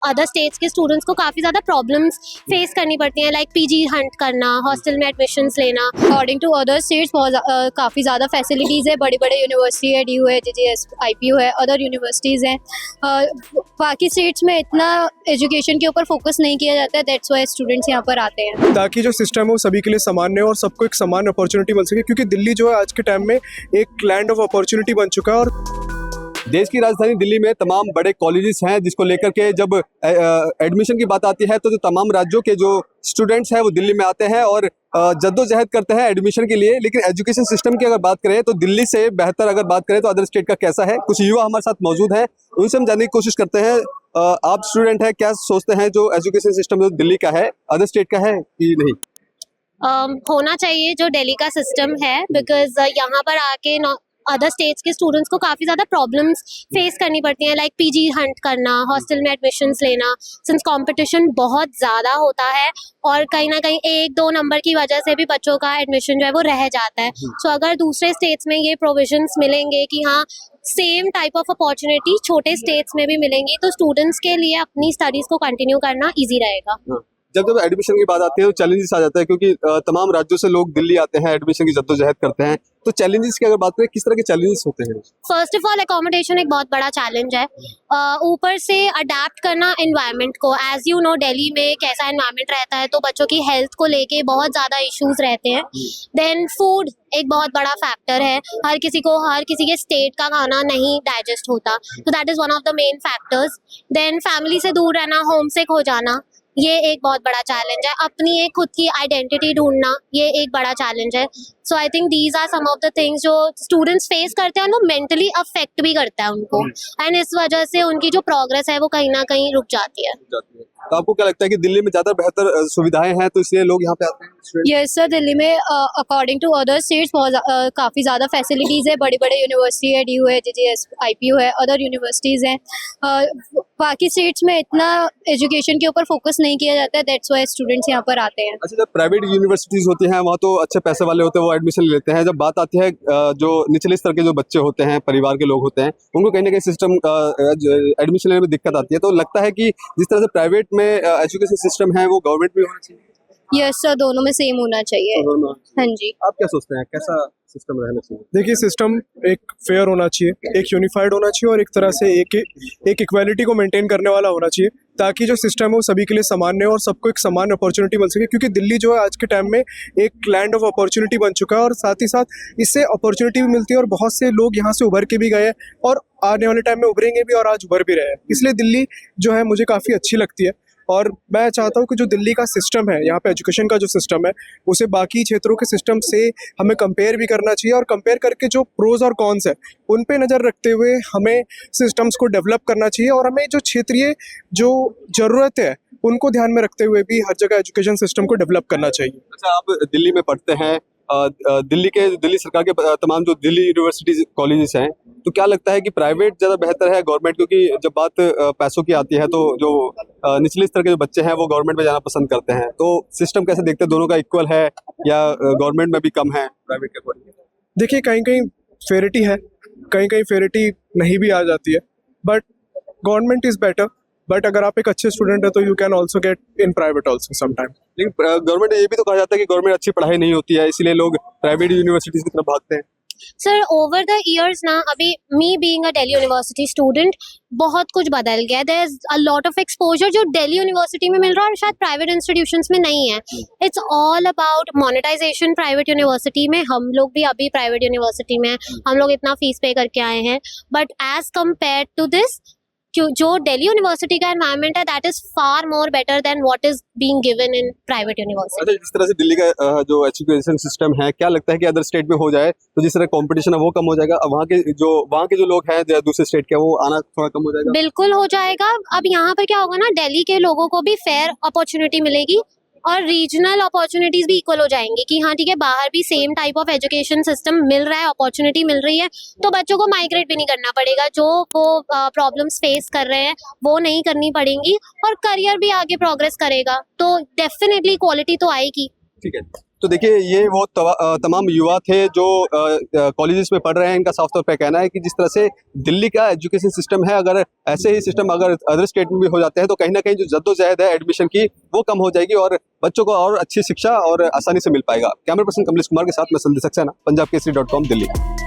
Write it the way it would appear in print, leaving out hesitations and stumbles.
Other states के students को काफ़ी ज़्यादा प्रॉब्लम्स फेस करनी पड़ती हैं, लाइक पीजी हंट करना, हॉस्टल में एडमिशन्स लेना। अकॉर्डिंग टू अदर स्टेट्स बहुत काफ़ी ज़्यादा फैसिलिटीज़ है, बड़ी बड़े यूनिवर्सिटी है, DU है, JJS IPU है, अदर यूनिवर्सिटीज़ हैं। बाकी स्टेट्स में इतना एजुकेशन के ऊपर फोकस नहीं किया जाता है, दैट्स वाई स्टूडेंट्स यहाँ पर आते हैं। ताकि जो सिस्टम है वो सभी के लिए सामान्य हो और सबको एक समान अपॉर्चुनिटी मिल सके, क्योंकि दिल्ली जो है आज के टाइम में एक लैंड ऑफ अपॉर्चुनिटी बन चुका है। और देश की राजधानी दिल्ली में तमाम बड़े कॉलेजेस हैं, जिसको लेकर के जब एडमिशन की बात आती है तो तमाम राज्यों के जो स्टूडेंट्स हैं वो दिल्ली में आते हैं और जद्दोजहद करते हैं एडमिशन के लिए। लेकिन एजुकेशन सिस्टम की अगर बात करें तो दिल्ली से बेहतर अगर बात करें तो अदर स्टेट का कैसा है, कुछ युवा हमारे साथ मौजूद हैं, उनसे हम जानने की कोशिश करते हैं। आप स्टूडेंट हैं, क्या सोचते हैं जो एजुकेशन सिस्टम जो दिल्ली का है अदर स्टेट का है कि नहीं? होना चाहिए जो दिल्ली का सिस्टम है, बिकॉज यहाँ पर आके अदर स्टेट्स के स्टूडेंट्स को काफ़ी ज़्यादा प्रॉब्लम्स फेस करनी पड़ती हैं, लाइक पीजी हंट करना, हॉस्टल में एडमिशन्स लेना, सिंस कंपटीशन बहुत ज़्यादा होता है और कहीं ना कहीं 1-2 नंबर की वजह से भी बच्चों का एडमिशन जो है वो रह जाता है। सो अगर दूसरे स्टेट्स में ये प्रोविजंस मिलेंगे कि हाँ सेम टाइप ऑफ अपॉर्चुनिटी छोटे स्टेट्स में भी मिलेंगी, तो स्टूडेंट्स के लिए अपनी स्टडीज़ को कंटिन्यू करना ईजी रहेगा। जब एडमिशन की बात आती है तो चैलेंजेस आ जाता है, क्योंकि तमाम राज्यों से लोग दिल्ली आते हैं, एडमिशन की जद्दोजहद करते हैं। तो चैलेंजेस की अगर बात करें, किस तरह के चैलेंजेस होते हैं? फर्स्ट ऑफ ऑल एकोमोडेशन एक बहुत बड़ा चैलेंज है, ऊपर से अडेप्ट करना एनवायरनमेंट को। एज यू नो दिल्ली में कैसा एनवायरनमेंट रहता है, तो बच्चों की हेल्थ को लेके बहुत ज़्यादा इश्यूज रहते हैं। देन फूड एक बहुत बड़ा फैक्टर है, हर किसी के स्टेट का खाना नहीं डाइजेस्ट होता, तो that is one of the main factors. Then family से दूर रहना, होमसिक हो जाना, ये एक बहुत बड़ा चैलेंज है। अपनी एक खुद की आइडेंटिटी ढूंढना, ये एक बड़ा चैलेंज है। So I think these are some of the things जो स्टूडेंट्स फेस करते हैं, वो मेंटली अफेक्ट भी करता है उनको, एंड इस वजह से उनकी जो प्रोग्रेस है वो कहीं ना कहीं रुक जाती है। तो आपको क्या लगता है कि दिल्ली में ज्यादा बेहतर सुविधाएं हैं तो इसलिए लोग यहाँ पे आते हैं? यस सर, दिल्ली में अकॉर्डिंग टू अदर स्टेट्स बहुत काफ़ी ज़्यादा फैसिलिटीज़ है, बड़ी बड़े यूनिवर्सिटी है, DU है, JJS IPU है, अदर यूनिवर्सिटीज़ हैं। बाकी स्टेट्स में इतना एजुकेशन के ऊपर फोकस नहीं किया जाता है, दैट्स वाई स्टूडेंट्स यहाँ पर आते हैं। अच्छा, जब प्राइवेट यूनिवर्सिटीज होती हैं वहाँ तो अच्छे पैसे वाले होते हैं, वो एडमिशन ले लेते हैं। जब बात आती है जो निचले स्तर के जो बच्चे होते हैं, परिवार के लोग होते हैं, उनको कहीं ना कहीं सिस्टम एडमिशन लेने में दिक्कत आती है। तो लगता है कि जिस तरह से प्राइवेट में एजुकेशन सिस्टम है वो गवर्नमेंट भी होना चाहिए? यस सर, दोनों में सेम होना चाहिए। हाँ जी। आप क्या सोचते हैं, कैसा सिस्टम रहना चाहिए? देखिए, सिस्टम एक फेयर होना चाहिए, एक यूनिफाइड होना चाहिए और एक तरह से एक इक्वालिटी को मेंटेन करने वाला होना चाहिए, ताकि जो सिस्टम है वो सभी के लिए सामान्य हो और सबको एक समान अपॉर्चुनिटी मिल सके। क्योंकि दिल्ली जो है आज के टाइम में एक लैंड ऑफ अपॉर्चुनिटी बन चुका है और साथ ही साथ इससे अपॉर्चुनिटी भी मिलती है और बहुत से लोग यहाँ से उभर के भी गए हैं और आने वाले टाइम में उभरेंगे भी और आज उभर भी रहे हैं। इसलिए दिल्ली जो है मुझे काफ़ी अच्छी लगती है और मैं चाहता हूँ कि जो दिल्ली का सिस्टम है, यहाँ पे एजुकेशन का जो सिस्टम है, उसे बाकी क्षेत्रों के सिस्टम से हमें कंपेयर भी करना चाहिए और कंपेयर करके जो प्रोज और कॉन्स है उन पे नज़र रखते हुए हमें सिस्टम्स को डेवलप करना चाहिए और हमें जो क्षेत्रीय जो ज़रूरत है उनको ध्यान में रखते हुए भी हर जगह एजुकेशन सिस्टम को डेवलप करना चाहिए। अच्छा, आप दिल्ली में पढ़ते हैं, दिल्ली सरकार के तमाम जो दिल्ली यूनिवर्सिटीज कॉलेजेस हैं, तो क्या लगता है कि प्राइवेट ज़्यादा बेहतर है गवर्नमेंट? क्योंकि जब बात पैसों की आती है तो जो निचले स्तर के जो बच्चे हैं वो गवर्नमेंट में जाना पसंद करते हैं। तो सिस्टम कैसे देखते हैं, दोनों का इक्वल है या गवर्नमेंट में भी कम है प्राइवेट के अकॉर्डिंग? देखिए, कहीं कहीं फेरिटी है, कहीं कहीं फेरिटी नहीं भी आ जाती है, but government is better. But अगर आप एक अच्छे स्टूडेंट है तो you can also get in private also sometime. लेकिन गवर्नमेंट ये भी तो कहा जाता है कि गवर्नमेंट अच्छी पढ़ाई नहीं होती है, इसीलिए लोग प्राइवेट यूनिवर्सिटीज की तरफ भागते हैं। सर, ओवर द इयर्स ना, अभी me being a Delhi University student, बहुत कुछ बदल गया। There is a lot of exposure जो दिल्ली यूनिवर्सिटी में मिल रहा है और शायद प्राइवेट इंस्टीट्यूशंस में नहीं है। It's all about monetisation. Private university में हम लोग भी अभी प्राइवेट यूनिवर्सिटी में हम लोग इतना फीस पे करके आए हैं, but as compare to this जो दिल्ली यूनिवर्सिटी का एनवायरनमेंट है, that is far more better than what is being given in private university. अच्छा, जिस तरह से दिल्ली का जो एजुकेशन सिस्टम है, क्या लगता है कि अदर स्टेट में हो जाए तो जिस तरह कंपटीशन है वो कम हो जाएगा? अब वहाँ के जो लोग हैं दूसरे स्टेट के, वो आना थोड़ा कम हो जाएगा? बिल्कुल हो जाएगा। अब यहाँ पर क्या होगा ना, दिल्ली के लोगों को भी फेयर अपॉर्चुनिटी मिलेगी और रीजनल अपॉर्चुनिटीज भी इक्वल हो जाएंगी कि हाँ ठीक है, बाहर भी same type of education system मिल रहा है, अपॉर्चुनिटी मिल रही है, तो बच्चों को माइग्रेट भी नहीं करना पड़ेगा। जो वो प्रॉब्लम्स फेस कर रहे हैं वो नहीं करनी पड़ेंगी और करियर भी आगे प्रोग्रेस करेगा, तो डेफिनेटली क्वालिटी तो आएगी। ठीक है, तो देखिए ये वो तमाम युवा थे जो कॉलेजेस में पढ़ रहे हैं। इनका साफ तौर पे कहना है कि जिस तरह से दिल्ली का एजुकेशन सिस्टम है, अगर ऐसे ही सिस्टम अगर अदर स्टेट में भी हो जाते हैं तो कहीं ना कहीं जो जद्दोजहद है एडमिशन की वो कम हो जाएगी और बच्चों को और अच्छी शिक्षा और आसानी से मिल पाएगा। कैमरा पर्सन कमलेश कुमार के साथ मैं संदेश सक्सेना, पंजाब केसरी.com, दिल्ली।